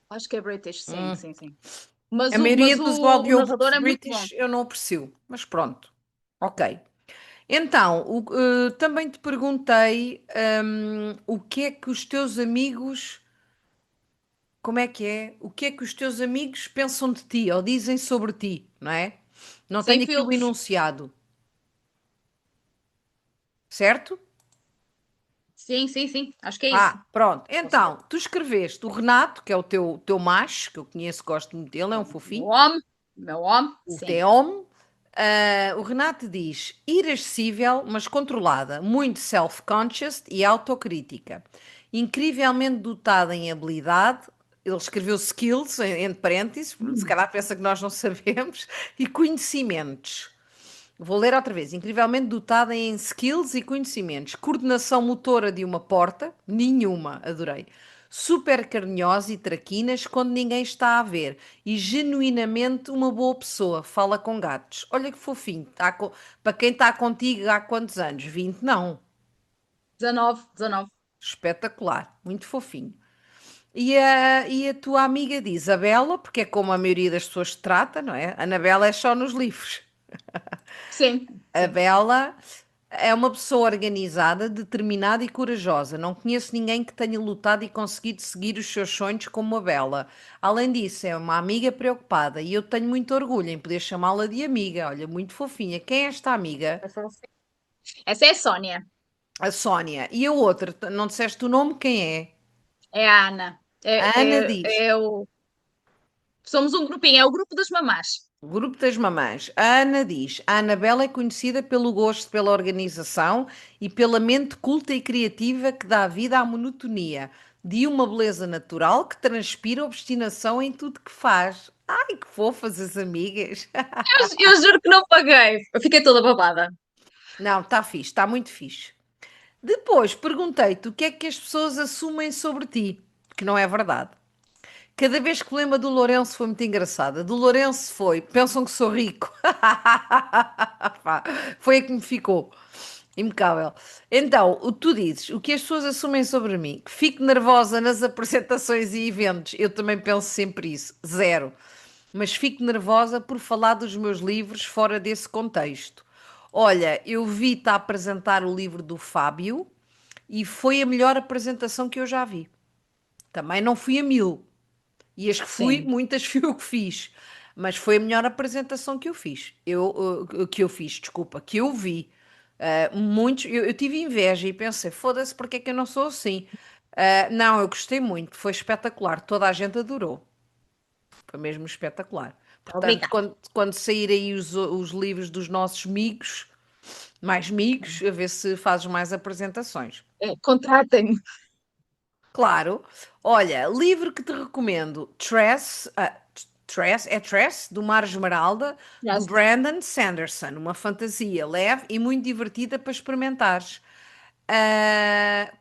Acho que é British, sim, Hum. sim, sim. A Mas maioria dos o narrador audiobooks é muito bom. British eu não aprecio, mas pronto. Ok. Então, também te perguntei, o que é que os teus amigos, como é que é? O que é que os teus amigos pensam de ti ou dizem sobre ti, não é? Não Sem tenho aqui o filtros. enunciado, certo? Sim, sim, sim. Acho que é isso. Ah, pronto. Posso ler. Então, tu escreveste o Renato, que é o teu macho, que eu conheço, gosto muito dele, é um Meu fofinho, homem, meu homem, o sim. Teom. O Renato diz irascível, mas controlada, muito self-conscious e autocrítica. Incrivelmente dotada em habilidade, ele escreveu skills, entre parênteses, se calhar pensa que nós não sabemos, e conhecimentos. Vou ler outra vez. Incrivelmente dotada em skills e conhecimentos. Coordenação motora de uma porta, nenhuma, adorei. Super carinhosa e traquinas quando ninguém está a ver. E genuinamente uma boa pessoa. Fala com gatos. Olha que fofinho. Para quem está contigo há quantos anos? 20? Não. 19, 19. Espetacular. Muito fofinho. E a tua amiga de Isabela, porque é como a maioria das pessoas te trata, não é? Anabela é só nos livros. Sim, A sim. Bela. É uma pessoa organizada, determinada e corajosa. Não conheço ninguém que tenha lutado e conseguido seguir os seus sonhos como a Bela. Além disso, é uma amiga preocupada e eu tenho muito orgulho em poder chamá-la de amiga. Olha, muito fofinha. Quem é esta amiga? Essa é a Sónia, A Sónia. E a outra, não disseste o nome? Quem é? é a Ana. A Ana diz. Somos um grupinho, é o grupo das mamás. O grupo das mamãs. A Ana diz: a Anabela é conhecida pelo gosto pela organização e pela mente culta e criativa que dá vida à monotonia, de uma beleza natural que transpira obstinação em tudo que faz. Ai, que fofas as amigas! Eu juro que não paguei. Eu fiquei toda babada. Não, está fixe, está muito fixe. Depois perguntei-te o que é que as pessoas assumem sobre ti, que não é verdade. Cada vez que me lembro do Lourenço foi muito engraçada. Do Lourenço foi, pensam que sou rico. Pá, foi a que me ficou. Impecável. Então, o que tu dizes, o que as pessoas assumem sobre mim, que fico nervosa nas apresentações e eventos, eu também penso sempre isso, zero. Mas fico nervosa por falar dos meus livros fora desse contexto. Olha, eu vi-te a apresentar o livro do Fábio e foi a melhor apresentação que eu já vi. Também não fui a mil, e as que fui, Sim. muitas fui eu que fiz. Mas foi a melhor apresentação que eu fiz. Que eu fiz, desculpa, que eu vi. Muitos, eu tive inveja e pensei, foda-se, porque é que eu não sou assim? Não, eu gostei muito, foi espetacular. Toda a gente adorou. Foi mesmo espetacular. Portanto, Obrigada. quando sair aí os livros dos nossos amigos, mais amigos, a ver se fazes mais apresentações. Contratem-me. Claro. Olha, livro que te recomendo: Tress, do Mar Esmeralda, do Yes. Brandon Sanderson. Uma fantasia leve e muito divertida para experimentares.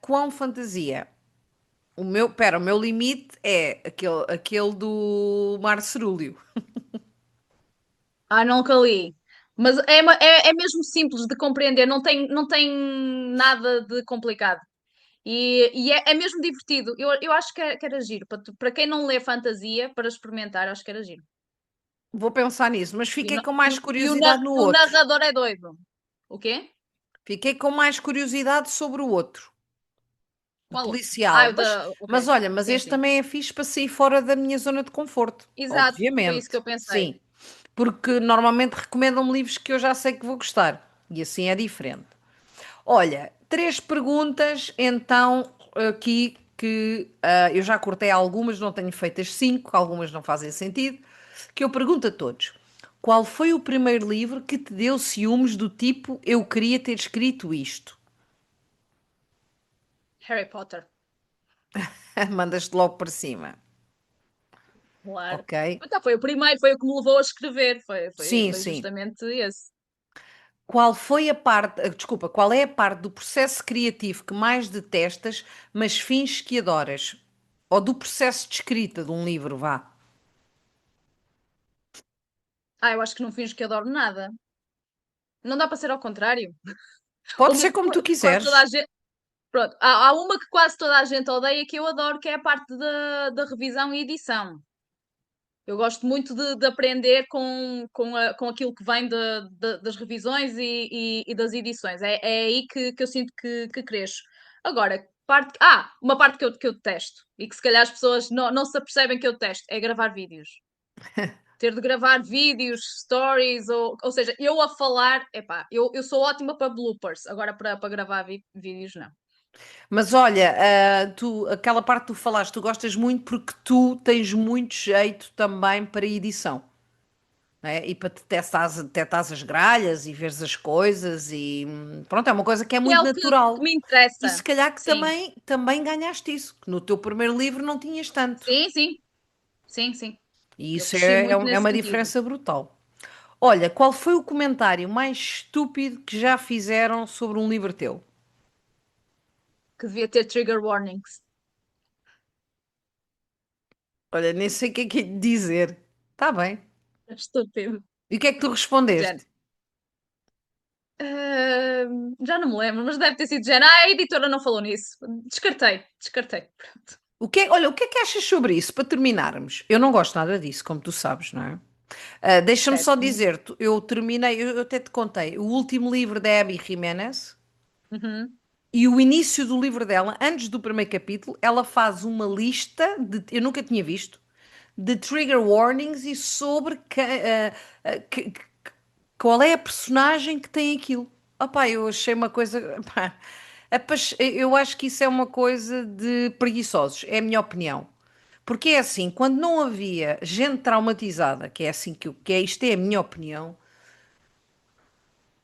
Quão fantasia? O meu limite é aquele do Mar Cerúleo. Nunca li. Mas é mesmo simples de compreender, não tem nada de complicado. E é mesmo divertido. Eu acho que era giro. Para quem não lê fantasia, para experimentar, acho que era giro. Vou pensar nisso, mas E, o fiquei na- com e mais o- e o curiosidade no o outro. narrador é doido. O quê? Fiquei com mais curiosidade sobre o outro. O Qual outro? policial. O Mas, da. Ok. mas olha, mas Sim, este sim. também é fixe para sair fora da minha zona de conforto. Exato, foi isso que Obviamente. eu pensei. Sim. Porque normalmente recomendam-me livros que eu já sei que vou gostar. E assim é diferente. Olha, três perguntas, então, aqui que eu já cortei algumas, não tenho feito as cinco, algumas não fazem sentido, que eu pergunto a todos. Qual foi o primeiro livro que te deu ciúmes do tipo eu queria ter escrito isto? Harry Potter, Mandas-te logo para cima. claro. Ok? Então, foi o primeiro, foi o que me levou a escrever. Sim, Foi sim. justamente esse. Qual foi a parte, desculpa, qual é a parte do processo criativo que mais detestas, mas finges que adoras? Ou do processo de escrita de um livro, vá. Eu acho que não finjo que adoro nada. Não dá para ser ao contrário. Pode Uma ser que como tu quase toda a quiseres. gente. Pronto, há uma que quase toda a gente odeia que eu adoro, que é a parte da revisão e edição. Eu gosto muito de aprender com aquilo que vem das revisões e das edições. É aí que eu sinto que cresço. Agora, uma parte que eu detesto e que se calhar as pessoas não se apercebem que eu detesto é gravar vídeos. Ter de gravar vídeos, stories, ou seja, eu a falar, epá, eu sou ótima para bloopers, agora para gravar vídeos não. Mas olha, aquela parte que tu falaste, tu gostas muito porque tu tens muito jeito também para edição, não é? E para detectares as gralhas e veres as coisas e pronto, é uma coisa que é E é muito algo que natural. me E interessa. se calhar que Sim, também ganhaste isso, que no teu primeiro livro não tinhas tanto. sim, sim, sim, sim. E Eu isso cresci muito é nesse uma sentido. diferença brutal. Olha, qual foi o comentário mais estúpido que já fizeram sobre um livro teu? Que devia ter trigger warnings. Olha, nem sei o que é de dizer. Está bem. Estúpido. E o que é que tu Género. respondeste? Já não me lembro, mas deve ter sido género. A editora não falou nisso. Descartei. Pronto. Olha, o que é que achas sobre isso, para terminarmos? Eu não gosto nada disso, como tu sabes, não é? Deixa-me só certo? dizer-te, eu terminei, eu até te contei, o último livro da Abby Jiménez Uhum. e o início do livro dela, antes do primeiro capítulo, ela faz uma lista de, eu nunca tinha visto, de trigger warnings e sobre qual é a personagem que tem aquilo. Opá, eu achei uma coisa. Pá, eu acho que isso é uma coisa de preguiçosos, é a minha opinião. Porque é assim, quando não havia gente traumatizada, que é assim que é, isto é a minha opinião,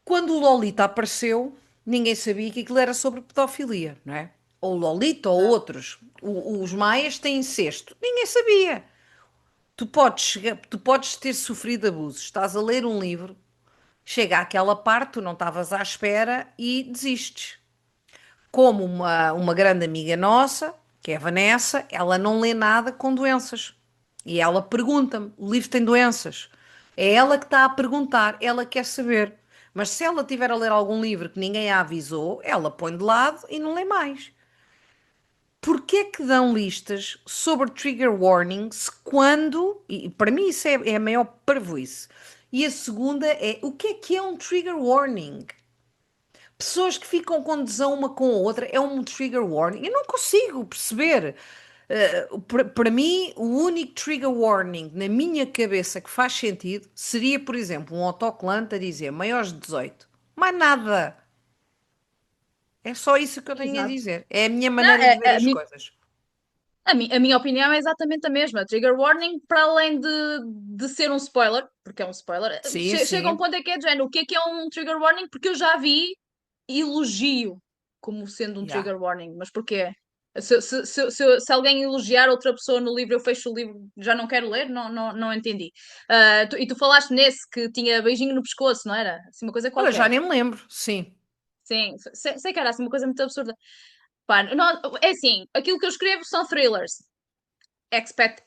quando o Lolita apareceu, ninguém sabia que aquilo era sobre pedofilia, não é? Ou o Lolita ou Ah, outros. Os maias têm incesto. Ninguém sabia. Tu podes ter sofrido abusos. Estás a ler um livro, chega àquela parte, tu não estavas à espera e desistes. Como uma grande amiga nossa, que é a Vanessa, ela não lê nada com doenças. E ela pergunta-me: o livro tem doenças? É ela que está a perguntar, ela quer saber. Mas se ela tiver a ler algum livro que ninguém a avisou, ela põe de lado e não lê mais. Porquê é que dão listas sobre trigger warnings quando, e para mim isso é a maior parvoíce. E a segunda é, o que é um trigger warning? Pessoas que ficam com desão uma com a outra é um trigger warning. Eu não consigo perceber. Para mim, o único trigger warning na minha cabeça que faz sentido seria, por exemplo, um autocolante a dizer maiores de 18. Mais nada. É só isso que eu tenho a exato. dizer. É a minha Não, maneira de ver as coisas. a minha opinião é exatamente a mesma. Trigger warning, para além de ser um spoiler, porque é um spoiler, Sim, chega a um sim. ponto em que é de género. O que é um trigger warning? Porque eu já vi elogio como sendo um Yeah. trigger warning. Mas porquê? Se alguém elogiar outra pessoa no livro, eu fecho o livro, já não quero ler? Não entendi. E tu falaste nesse que tinha beijinho no pescoço, não era? Assim, uma coisa Olha, já qualquer. nem me lembro. Sim. Sim, sei que era assim, uma coisa muito absurda. Pá, é assim, aquilo que eu escrevo são thrillers. Expect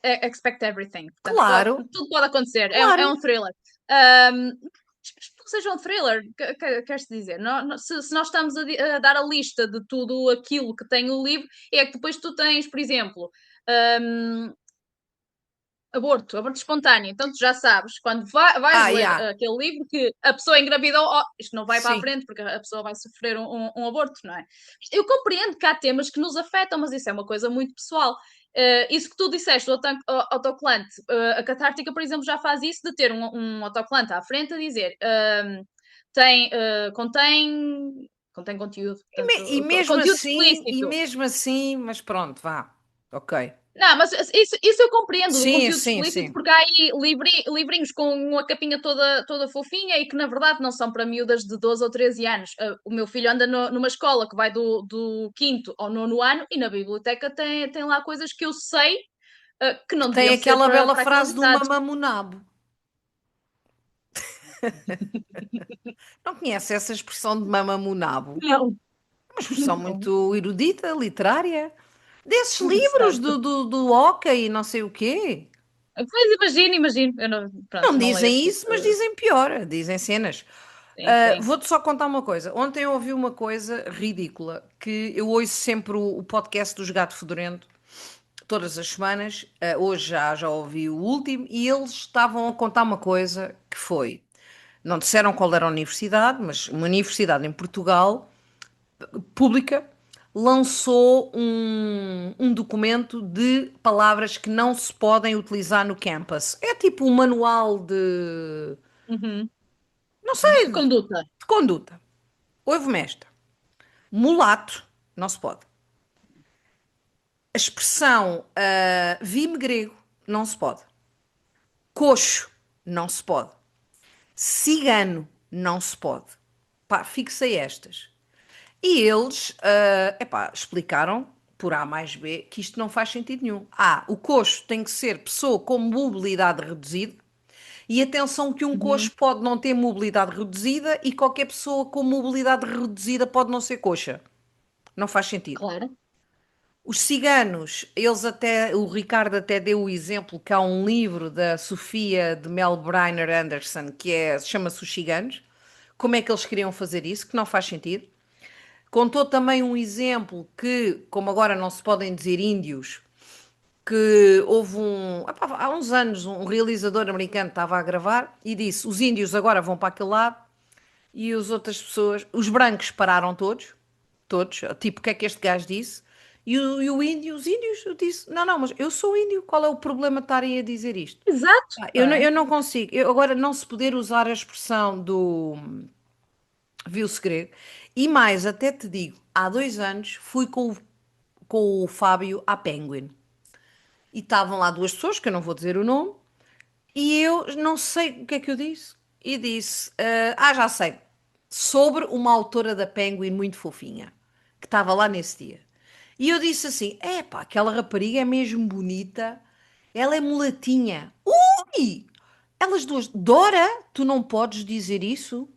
everything. Portanto, Claro, tudo pode acontecer. É claro. um thriller. Mas não seja um thriller, queres dizer? Se nós estamos a dar a lista de tudo aquilo que tem o livro, é que depois tu tens, por exemplo, um, aborto espontâneo. Então tu já sabes, quando vais Ah, ler yeah. aquele livro, que a pessoa engravidou, oh, isto não vai para a Sim. frente porque a pessoa vai sofrer um aborto, não é? Eu compreendo que há temas que nos afetam, mas isso é uma coisa muito pessoal. Isso que tu disseste, o autocolante, a catártica, por exemplo, já faz isso de ter um autocolante à frente a dizer contém conteúdo, E portanto, mesmo conteúdo assim, explícito. mas pronto, vá. Ok. Não, mas isso eu compreendo do Sim, conteúdo sim, explícito, sim. porque há aí livrinhos com uma capinha toda fofinha e que na verdade não são para miúdas de 12 ou 13 anos. O meu filho anda numa escola que vai do quinto ao nono ano e na biblioteca tem lá coisas que eu sei que Que não tem deviam ser aquela bela para aquelas frase do idades. mamamonabo. Não conhece essa expressão de mamamonabo? Não, É uma expressão não. muito erudita, literária. Desses livros Certo. do hóquei e não sei o quê. Pois imagino. Eu não, Não pronto, não leio esse dizem tipo isso, mas de. dizem pior. Dizem cenas. Sim, sim. Vou-te só contar uma coisa. Ontem eu ouvi uma coisa ridícula, que eu ouço sempre o podcast dos Gato Fedorento, todas as semanas. Hoje já ouvi o último, e eles estavam a contar uma coisa que foi. Não disseram qual era a universidade, mas uma universidade em Portugal, pública, lançou um documento de palavras que não se podem utilizar no campus. É tipo um manual de, Uhum. não sei, De conduta. de conduta. Ouve-me esta. Mulato, não se pode. A expressão vime grego, não se pode. Coxo, não se pode. Cigano, não se pode. Pá, fixei estas. E eles, explicaram, por A mais B, que isto não faz sentido nenhum. O coxo tem que ser pessoa com mobilidade reduzida. E atenção que um Uhum. coxo pode não ter mobilidade reduzida e qualquer pessoa com mobilidade reduzida pode não ser coxa. Não faz sentido. Claro. Os ciganos, eles até, o Ricardo até deu o exemplo que há um livro da Sofia de Melbreiner Anderson chama-se Os Ciganos. Como é que eles queriam fazer isso? Que não faz sentido. Contou também um exemplo que, como agora não se podem dizer índios, que houve há uns anos, um realizador americano estava a gravar e disse: os índios agora vão para aquele lado e as outras pessoas, os brancos pararam todos, todos, tipo, o que é que este gajo disse? E o índio, os índios, eu disse: não, não, mas eu sou índio, qual é o problema de estarem a dizer isto? Exato, Pá, não eu é? não consigo, agora não se poder usar a expressão do viu segredo, e mais, até te digo, há 2 anos fui com o Fábio à Penguin. E estavam lá duas pessoas, que eu não vou dizer o nome, e eu não sei o que é que eu disse. E disse: já sei, sobre uma autora da Penguin muito fofinha, que estava lá nesse dia. E eu disse assim: pá, aquela rapariga é mesmo bonita, ela é mulatinha. Ui! Elas duas, Dora, tu não podes dizer isso?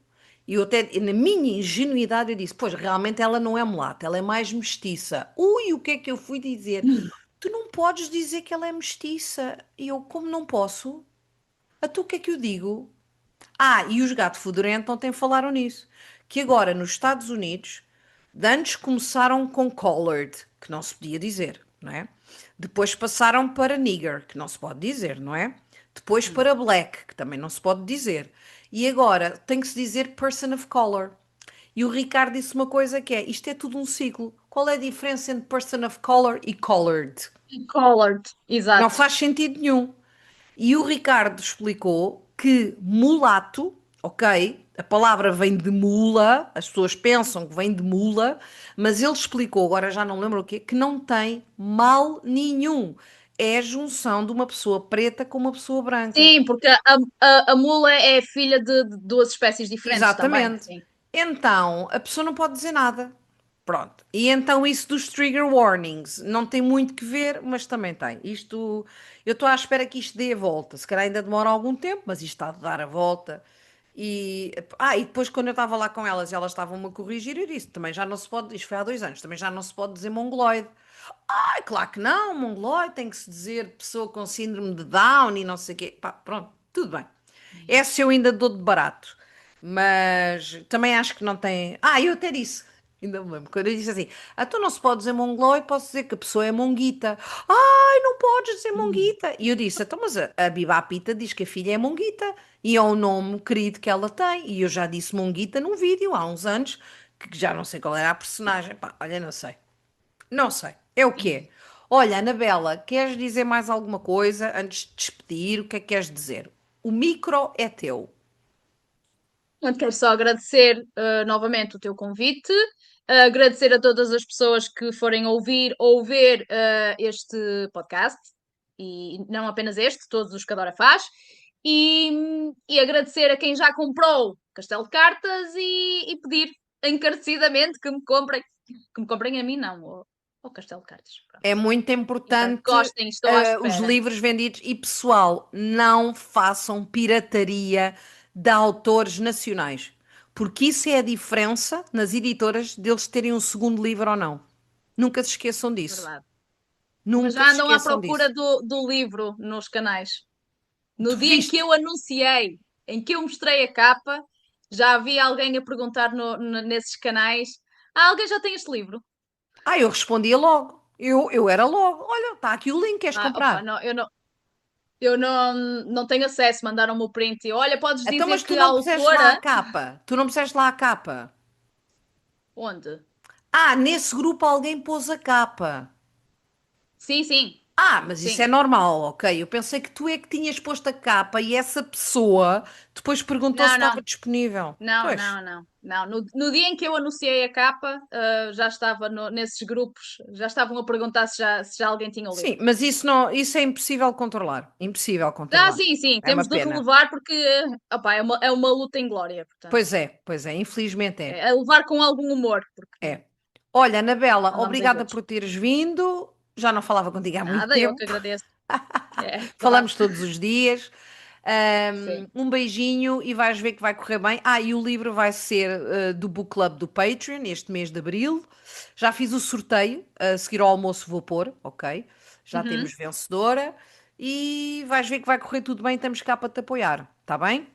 E eu até, na minha ingenuidade, eu disse: pois, realmente ela não é mulata, ela é mais mestiça. Ui, o que é que eu fui dizer? Tu não podes dizer que ela é mestiça. E eu, como não posso? A tu o que é que eu digo? E os gato fedorento ontem falaram nisso. Que agora nos Estados Unidos, de antes começaram com collared, que não se podia dizer, não é? Depois passaram para nigger, que não se pode dizer, não é? Depois Hum. para black, que também não se pode dizer. E agora tem que se dizer person of color. E o Ricardo disse uma coisa que é: isto é tudo um ciclo. Qual é a diferença entre person of color e colored? Colored, Não exato. faz sentido nenhum. E o Ricardo explicou que mulato, ok, a palavra vem de mula, as pessoas pensam que vem de mula, mas ele explicou, agora já não lembro o quê, que não tem mal nenhum. É a junção de uma pessoa preta com uma pessoa branca. Sim, porque a mula é filha de duas espécies diferentes também, Exatamente. sim. Então, a pessoa não pode dizer nada. Pronto. E então isso dos trigger warnings não tem muito que ver, mas também tem. Isto, eu estou à espera que isto dê a volta. Se calhar ainda demora algum tempo, mas isto está a dar a volta. E depois quando eu estava lá com elas e elas estavam-me a corrigir, eu disse, também já não se pode, isto foi há 2 anos, também já não se pode dizer mongoloide. Claro que não, mongoloide tem que se dizer pessoa com síndrome de Down e não sei o quê. Pá, pronto, tudo bem. Esse eu ainda dou de barato. Mas também acho que não tem. Eu até disse. Ainda me lembro. Quando eu disse assim: tu não se pode dizer mongoloide, posso dizer que a pessoa é monguita. Ai, não podes dizer Hum. monguita. E eu disse: então, mas a Biba Apita diz que a filha é monguita. E é um nome querido que ela tem. E eu já disse monguita num vídeo há uns anos, que já não sei qual era a personagem. Pá, olha, não sei. Não sei. É o que é. Olha, Anabela, queres dizer mais alguma coisa antes de despedir? O que é que queres dizer? O micro é teu. Eu quero só agradecer novamente o teu convite, agradecer a todas as pessoas que forem ouvir ou ver este podcast, e não apenas este, todos os que a Dora faz, e agradecer a quem já comprou Castelo de Cartas e pedir encarecidamente que me comprem a mim, não, ao Castelo de Cartas. Pronto. É muito Então, importante, gostem, estou à os espera. livros vendidos. E pessoal, não façam pirataria de autores nacionais, porque isso é a diferença nas editoras deles terem um segundo livro ou não. Nunca se esqueçam disso. Verdade. Mas Nunca já se andam à esqueçam procura disso. do livro nos canais. No Tu dia em que viste? eu anunciei, em que eu mostrei a capa, já havia alguém a perguntar nesses canais: alguém já tem este livro? Eu respondia logo. Eu era logo. Olha, está aqui o link, queres Opa, comprar? não, eu não tenho acesso, mandaram-me o print e olha, podes Então, dizer mas tu que a não puseste lá a autora. capa. Tu não puseste lá a capa. Onde? Nesse grupo alguém pôs a capa. Sim, sim, Mas isso é sim. normal, ok? Eu pensei que tu é que tinhas posto a capa e essa pessoa depois perguntou se Não, estava não, disponível. não, Pois. não, não, não. No dia em que eu anunciei a capa, já estava nesses grupos, já estavam a perguntar se já alguém tinha o Sim, livro. mas isso não, isso é impossível controlar. Impossível controlar. Sim, sim, É uma temos de pena. relevar porque opá, é uma luta em glória, portanto. Pois é, infelizmente é. É levar com algum humor, porque É. Olha, Anabela, andamos em obrigada todos. por teres vindo. Já não falava contigo há muito Nada, eu que tempo. agradeço. É verdade. Falamos todos os dias. Sim. Um beijinho e vais ver que vai correr bem. E o livro vai ser do Book Club do Patreon, este mês de abril. Já fiz o sorteio, a seguir ao almoço vou pôr, ok? Já Uhum. temos vencedora e vais ver que vai correr tudo bem. Estamos cá para te apoiar, tá bem?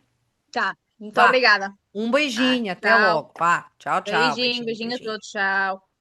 Tá. Muito Vá. obrigada. Um Tá. beijinho, até Tchau. logo. Vá. Tchau, tchau. Beijinho, Beijinho, beijinho a beijinho. todos. Tchau.